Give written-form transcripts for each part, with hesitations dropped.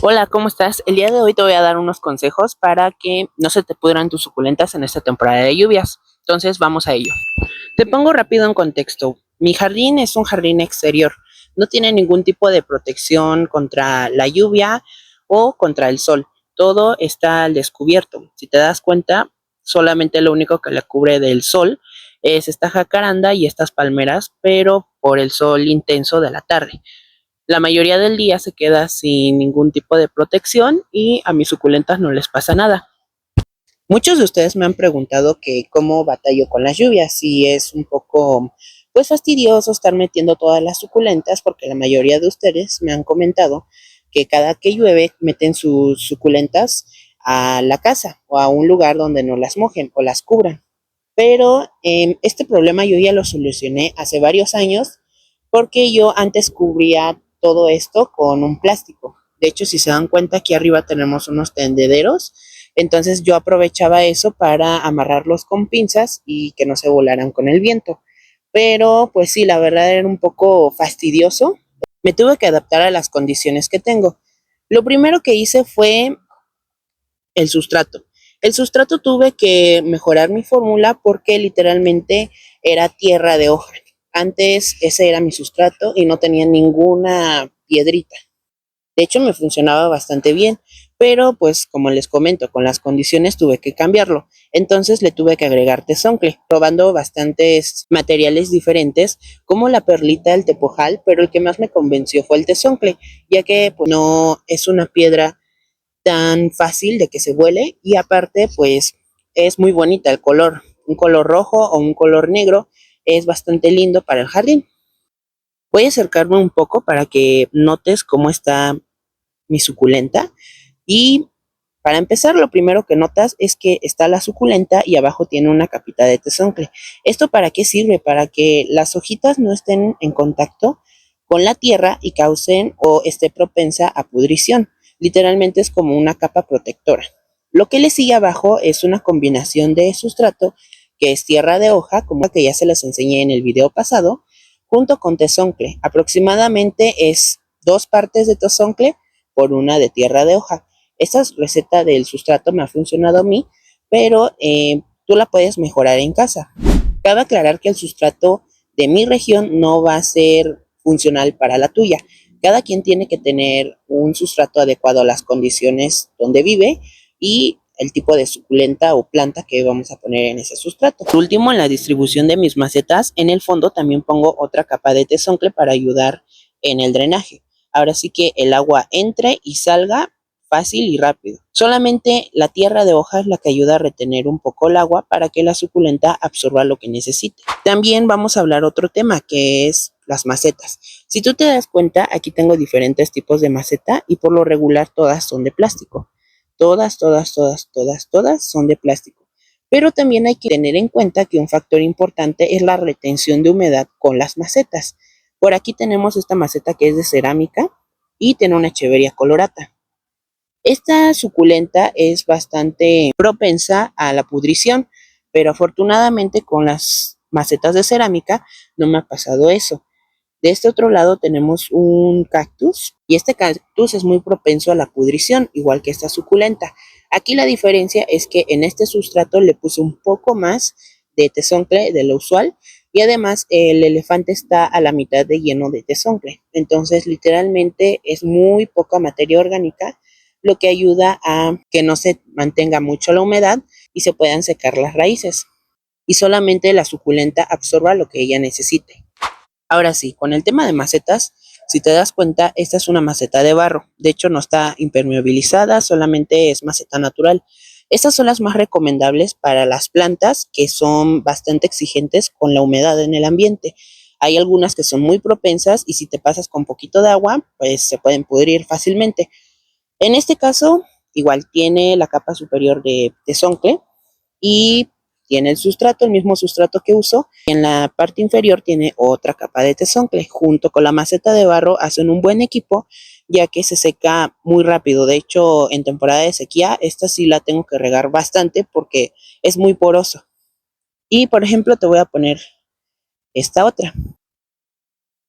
Hola, ¿cómo estás? El día de hoy te voy a dar unos consejos para que no se te pudran tus suculentas en esta temporada de lluvias. Entonces, vamos a ello. Te pongo rápido en contexto. Mi jardín es un jardín exterior. No tiene ningún tipo de protección contra la lluvia o contra el sol. Todo está al descubierto. Si te das cuenta, solamente lo único que le cubre del sol es esta jacaranda y estas palmeras, pero por el sol intenso de la tarde. La mayoría del día se queda sin ningún tipo de protección y a mis suculentas no les pasa nada. Muchos de ustedes me han preguntado que cómo batallo con las lluvias, si es un poco pues fastidioso estar metiendo todas las suculentas, porque la mayoría de ustedes me han comentado que cada que llueve meten sus suculentas a la casa o a un lugar donde no las mojen o las cubran. Pero este problema yo ya lo solucioné hace varios años porque yo antes cubría todo esto con un plástico. De hecho, si se dan cuenta, aquí arriba tenemos unos tendederos. Entonces yo aprovechaba eso para amarrarlos con pinzas y que no se volaran con el viento. Pero pues sí, la verdad era un poco fastidioso. Me tuve que adaptar a las condiciones que tengo. Lo primero que hice fue el sustrato. El sustrato tuve que mejorar mi fórmula porque literalmente era tierra de hoja. Antes ese era mi sustrato y no tenía ninguna piedrita. De hecho me funcionaba bastante bien, pero pues como les comento, con las condiciones tuve que cambiarlo. Entonces le tuve que agregar tezoncle, probando bastantes materiales diferentes como la perlita, el tepojal, pero el que más me convenció fue el tezoncle, ya que pues, no es una piedra tan fácil de que se vuele y aparte pues es muy bonita el color, un color rojo o un color negro es bastante lindo para el jardín. Voy a acercarme un poco para que notes cómo está mi suculenta y para empezar lo primero que notas es que está la suculenta y abajo tiene una capita de tezoncle. ¿Esto para qué sirve? Para que las hojitas no estén en contacto con la tierra y causen o esté propensa a pudrición. Literalmente es como una capa protectora. Lo que le sigue abajo es una combinación de sustrato que es tierra de hoja, como que ya se las enseñé en el video pasado, junto con tezoncle. Aproximadamente es 2 partes de tezoncle por una de tierra de hoja. Esta receta del sustrato me ha funcionado a mí, pero tú la puedes mejorar en casa. Cabe aclarar que el sustrato de mi región no va a ser funcional para la tuya. Cada quien tiene que tener un sustrato adecuado a las condiciones donde vive y el tipo de suculenta o planta que vamos a poner en ese sustrato. Por último, en la distribución de mis macetas, en el fondo también pongo otra capa de tezoncle para ayudar en el drenaje. Ahora sí que el agua entre y salga fácil y rápido. Solamente la tierra de hoja es la que ayuda a retener un poco el agua para que la suculenta absorba lo que necesite. También vamos a hablar otro tema que es las macetas. Si tú te das cuenta, aquí tengo diferentes tipos de maceta y por lo regular todas son de plástico. Todas son de plástico. Pero también hay que tener en cuenta que un factor importante es la retención de humedad con las macetas. Por aquí tenemos esta maceta que es de cerámica y tiene una echeveria colorata. Esta suculenta es bastante propensa a la pudrición, pero afortunadamente con las macetas de cerámica no me ha pasado eso. De este otro lado tenemos un cactus y este cactus es muy propenso a la pudrición, igual que esta suculenta. Aquí la diferencia es que en este sustrato le puse un poco más de tezoncle de lo usual y además el elefante está a la mitad de lleno de tezoncle. Entonces literalmente es muy poca materia orgánica, lo que ayuda a que no se mantenga mucho la humedad y se puedan secar las raíces y solamente la suculenta absorba lo que ella necesite. Ahora sí, con el tema de macetas, si te das cuenta, esta es una maceta de barro. De hecho, no está impermeabilizada, solamente es maceta natural. Estas son las más recomendables para las plantas que son bastante exigentes con la humedad en el ambiente. Hay algunas que son muy propensas y si te pasas con poquito de agua, pues se pueden pudrir fácilmente. En este caso, igual tiene la capa superior de tezoncle y tiene el sustrato, el mismo sustrato que uso. En la parte inferior tiene otra capa de tezoncle. Junto con la maceta de barro hacen un buen equipo, ya que se seca muy rápido. De hecho, en temporada de sequía, esta sí la tengo que regar bastante porque es muy poroso. Y por ejemplo, te voy a poner esta otra.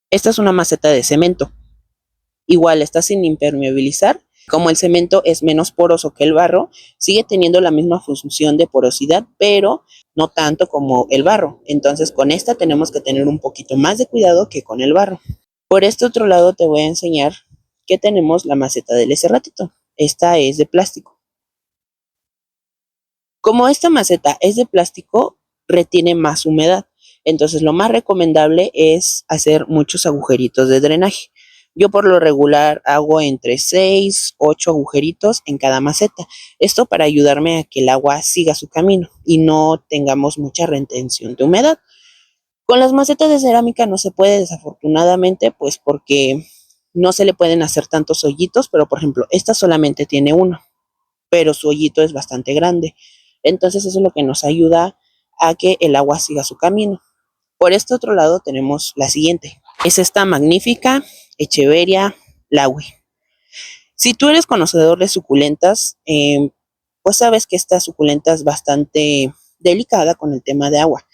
Esta es una maceta de cemento. Igual está sin impermeabilizar, Como el cemento es menos poroso que el barro, sigue teniendo la misma función de porosidad, pero no tanto como el barro. Entonces con esta tenemos que tener un poquito más de cuidado que con el barro. Por este otro lado te voy a enseñar que tenemos la maceta del ese ratito. Esta es de plástico. Como esta maceta es de plástico, retiene más humedad. Entonces lo más recomendable es hacer muchos agujeritos de drenaje. Yo por lo regular hago entre 6, 8 agujeritos en cada maceta. Esto para ayudarme a que el agua siga su camino y no tengamos mucha retención de humedad. Con las macetas de cerámica no se puede, desafortunadamente, pues porque no se le pueden hacer tantos hoyitos, pero por ejemplo, esta solamente tiene uno, pero su hoyito es bastante grande. Entonces eso es lo que nos ayuda a que el agua siga su camino. Por este otro lado tenemos la siguiente. Es esta magnífica Echeveria Laui. Si tú eres conocedor de suculentas, pues sabes que esta suculenta es bastante delicada con el tema de agua.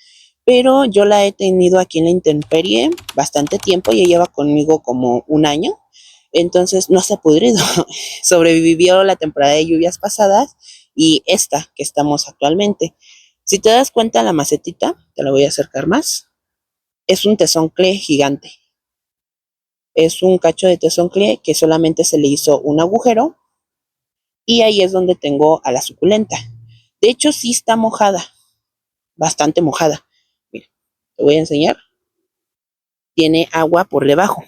Pero yo la he tenido aquí en la intemperie bastante tiempo, ya lleva conmigo como un año, entonces no se ha pudrido. Sobrevivió la temporada de lluvias pasadas y esta que estamos actualmente. Si te das cuenta, la macetita, te la voy a acercar más, es un tezoncle gigante. Es un cacho de tezoncle que solamente se le hizo un agujero y ahí es donde tengo a la suculenta. De hecho, sí está mojada, bastante mojada. Mira, te voy a enseñar. Tiene agua por debajo.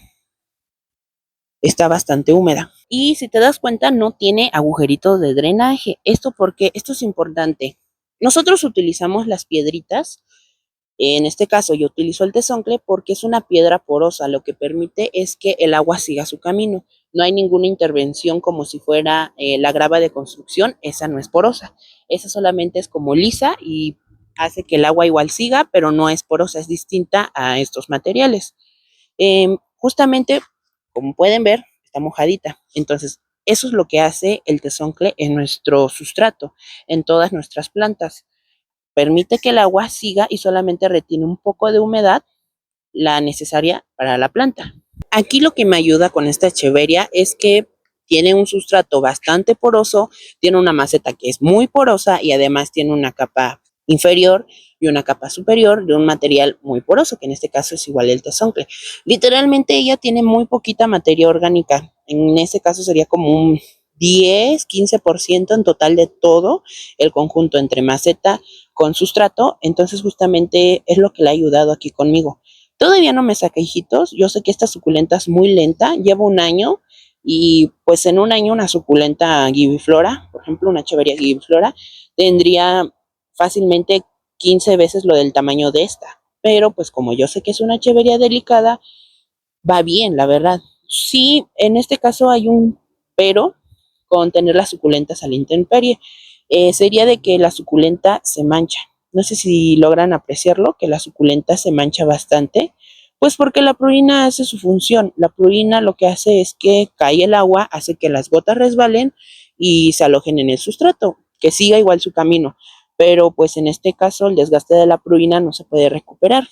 Está bastante húmeda. Y si te das cuenta, no tiene agujeritos de drenaje. Esto porque esto es importante. Nosotros utilizamos las piedritas. En este caso yo utilizo el tezoncle porque es una piedra porosa. Lo que permite es que el agua siga su camino. No hay ninguna intervención como si fuera la grava de construcción. Esa no es porosa. Esa solamente es como lisa y hace que el agua igual siga, pero no es porosa. Es distinta a estos materiales. Justamente, como pueden ver, está mojadita. Entonces, eso es lo que hace el tezoncle en nuestro sustrato, en todas nuestras plantas. Permite que el agua siga y solamente retiene un poco de humedad, la necesaria para la planta. Aquí lo que me ayuda con esta echeveria es que tiene un sustrato bastante poroso, tiene una maceta que es muy porosa y además tiene una capa inferior y una capa superior de un material muy poroso, que en este caso es igual el tezoncle. Literalmente ella tiene muy poquita materia orgánica, en este caso sería como un 10-15% en total de todo el conjunto entre maceta con sustrato, entonces justamente es lo que le ha ayudado aquí conmigo. Todavía no me saca hijitos, yo sé que esta suculenta es muy lenta, llevo un año y pues en un año una suculenta gibiflora, por ejemplo una echeveria gibiflora, tendría fácilmente 15 veces lo del tamaño de esta. Pero pues como yo sé que es una echeveria delicada, va bien, la verdad. Sí, en este caso hay un pero con tener las suculentas a la intemperie. Sería de que la suculenta se mancha. No sé si logran apreciarlo, que la suculenta se mancha bastante. Pues porque la prurina hace su función. La prurina lo que hace es que cae el agua, hace que las gotas resbalen y se alojen en el sustrato, que siga igual su camino. Pero pues en este caso el desgaste de la prurina no se puede recuperar.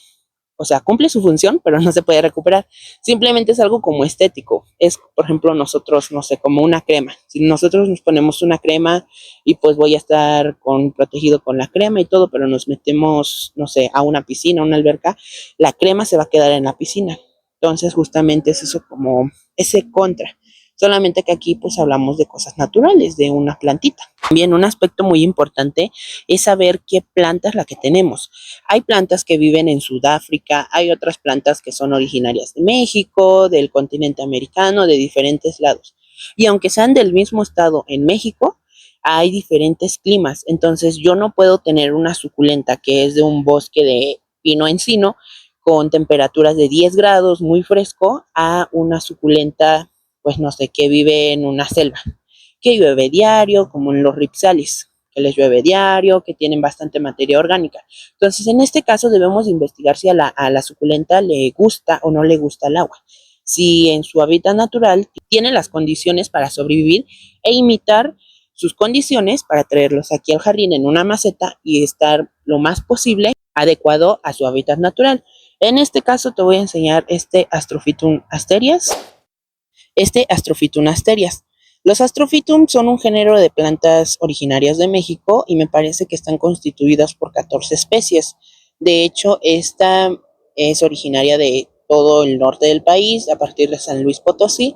O sea, cumple su función, pero no se puede recuperar. Simplemente es algo como estético. Es, por ejemplo, nosotros, no sé, como una crema. Si nosotros nos ponemos una crema y pues voy a estar protegido con la crema y todo, pero nos metemos, no sé, a una piscina, a una alberca, la crema se va a quedar en la piscina. Entonces, justamente es eso como ese contra. Solamente que aquí pues hablamos de cosas naturales, de una plantita. También un aspecto muy importante es saber qué planta es la que tenemos. Hay plantas que viven en Sudáfrica, hay otras plantas que son originarias de México, del continente americano, de diferentes lados. Y aunque sean del mismo estado en México, hay diferentes climas. Entonces yo no puedo tener una suculenta que es de un bosque de pino encino con temperaturas de 10 grados, muy fresco, a una suculenta, pues no sé, que vive en una selva, que llueve diario, como en los ripsalis, que les llueve diario, que tienen bastante materia orgánica. Entonces, en este caso debemos investigar si a la suculenta le gusta o no le gusta el agua. Si en su hábitat natural tiene las condiciones para sobrevivir e imitar sus condiciones para traerlos aquí al jardín en una maceta y estar lo más posible adecuado a su hábitat natural. En este caso te voy a enseñar este Astrophytum asterias. Los Astrophytum son un género de plantas originarias de México y me parece que están constituidas por 14 especies. De hecho, esta es originaria de todo el norte del país, a partir de San Luis Potosí.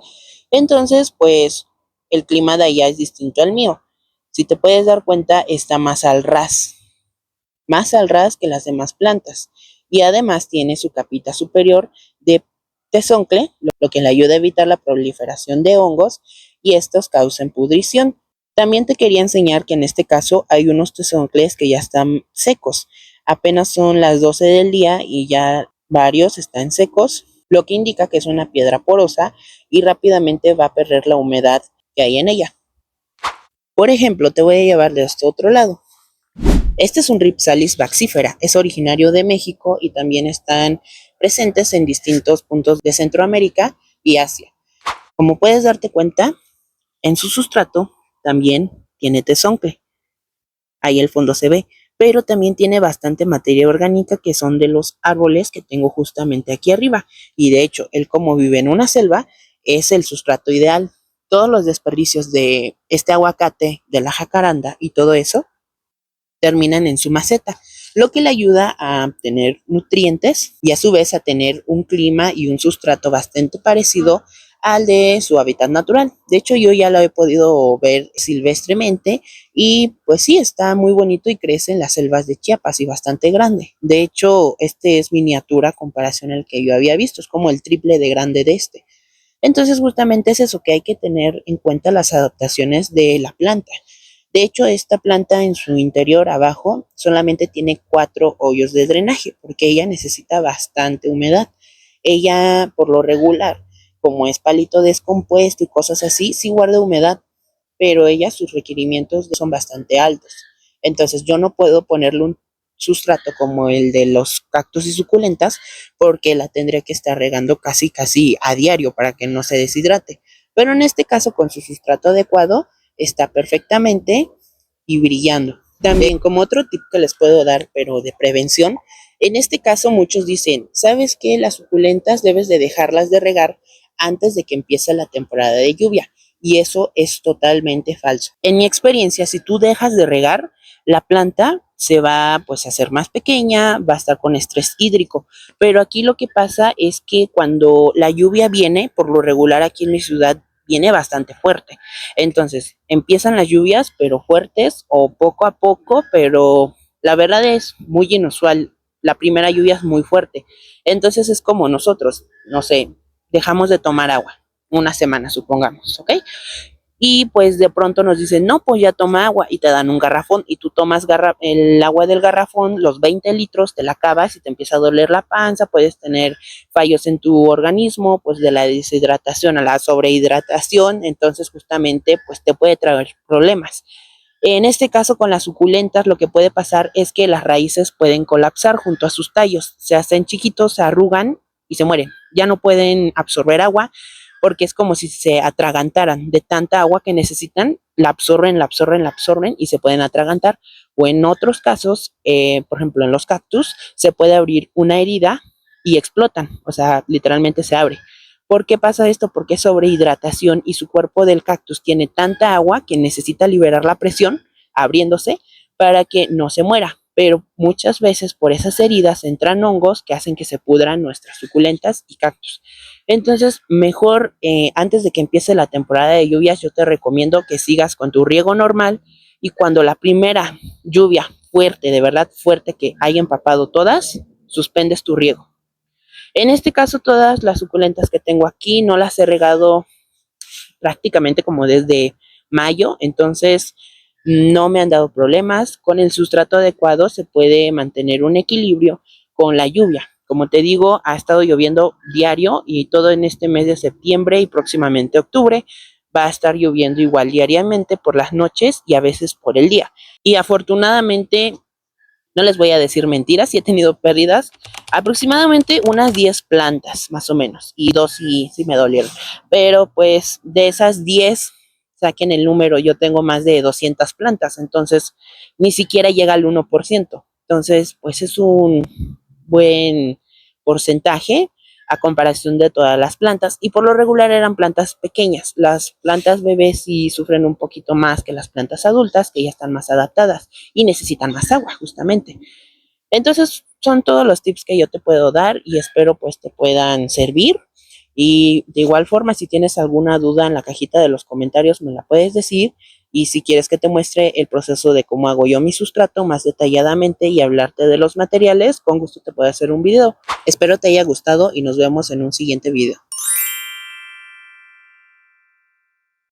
Entonces, pues el clima de allá es distinto al mío. Si te puedes dar cuenta, está más al ras que las demás plantas. Y además tiene su capita superior de tezoncle, lo que le ayuda a evitar la proliferación de hongos y estos causan pudrición. También te quería enseñar que en este caso hay unos tezoncles que ya están secos. Apenas son las 12 del día y ya varios están secos, lo que indica que es una piedra porosa y rápidamente va a perder la humedad que hay en ella. Por ejemplo, te voy a llevar de este otro lado. Este es un Rhipsalis baxífera, es originario de México y también están presentes en distintos puntos de Centroamérica y Asia. Como puedes darte cuenta, en su sustrato también tiene tezoncle. Ahí el fondo se ve, pero también tiene bastante materia orgánica que son de los árboles que tengo justamente aquí arriba. Y de hecho, él como vive en una selva, es el sustrato ideal. Todos los desperdicios de este aguacate, de la jacaranda y todo eso, terminan en su maceta, lo que le ayuda a tener nutrientes y a su vez a tener un clima y un sustrato bastante parecido al de su hábitat natural. De hecho, yo ya lo he podido ver silvestremente y pues sí, está muy bonito y crece en las selvas de Chiapas y bastante grande. De hecho, este es miniatura a comparación al que yo había visto, es como el triple de grande de este. Entonces, justamente es eso que hay que tener en cuenta las adaptaciones de la planta. De hecho, esta planta en su interior abajo solamente tiene 4 hoyos de drenaje porque ella necesita bastante humedad. Ella, por lo regular, como es palito descompuesto y cosas así, sí guarda humedad, pero ella sus requerimientos son bastante altos. Entonces yo no puedo ponerle un sustrato como el de los cactus y suculentas porque la tendré que estar regando casi a diario para que no se deshidrate. Pero en este caso con su sustrato adecuado está perfectamente y brillando. También como otro tip que les puedo dar, pero de prevención, en este caso muchos dicen, ¿sabes qué? Las suculentas debes de dejarlas de regar antes de que empiece la temporada de lluvia. Y eso es totalmente falso. En mi experiencia, si tú dejas de regar, la planta se va pues a hacer más pequeña, va a estar con estrés hídrico. Pero aquí lo que pasa es que cuando la lluvia viene, por lo regular aquí en mi ciudad viene bastante fuerte. Entonces, empiezan las lluvias, pero fuertes o poco a poco, pero la verdad es muy inusual. La primera lluvia es muy fuerte. Entonces es como nosotros, no sé, dejamos de tomar agua una semana, supongamos, ¿ok? Y pues de pronto nos dicen, no, pues ya toma agua y te dan un garrafón y tú tomas el agua del garrafón, los 20 litros, te la acabas y te empieza a doler la panza, puedes tener fallos en tu organismo, pues de la deshidratación a la sobrehidratación, entonces justamente pues te puede traer problemas. En este caso con las suculentas lo que puede pasar es que las raíces pueden colapsar junto a sus tallos, se hacen chiquitos, se arrugan y se mueren. Ya no pueden absorber agua porque es como si se atragantaran de tanta agua que necesitan, la absorben y se pueden atragantar. O en otros casos, por ejemplo en los cactus, se puede abrir una herida y explotan, o sea, literalmente se abre. ¿Por qué pasa esto? Porque es sobrehidratación y su cuerpo del cactus tiene tanta agua que necesita liberar la presión abriéndose para que no se muera. Pero muchas veces por esas heridas entran hongos que hacen que se pudran nuestras suculentas y cactus. Entonces, mejor antes de que empiece la temporada de lluvias, yo te recomiendo que sigas con tu riego normal y cuando la primera lluvia fuerte, de verdad fuerte, que haya empapado todas, suspendes tu riego. En este caso, todas las suculentas que tengo aquí no las he regado prácticamente como desde mayo, entonces no me han dado problemas. Con el sustrato adecuado se puede mantener un equilibrio con la lluvia. Como te digo, ha estado lloviendo diario y todo en este mes de septiembre y próximamente octubre va a estar lloviendo igual diariamente por las noches y a veces por el día. Y afortunadamente no les voy a decir mentiras, sí he tenido pérdidas, aproximadamente unas 10 plantas más o menos, y dos sí me dolieron, pero pues de esas 10 saquen el número, yo tengo más de 200 plantas, entonces ni siquiera llega al 1%, entonces pues es un buen porcentaje a comparación de todas las plantas, y por lo regular eran plantas pequeñas. Las plantas bebés sí sufren un poquito más que las plantas adultas, que ya están más adaptadas y necesitan más agua justamente. Entonces son todos los tips que yo te puedo dar y espero pues te puedan servir. Y de igual forma, si tienes alguna duda en la cajita de los comentarios, me la puedes decir. Y si quieres que te muestre el proceso de cómo hago yo mi sustrato más detalladamente y hablarte de los materiales, con gusto te puedo hacer un video. Espero te haya gustado y nos vemos en un siguiente video.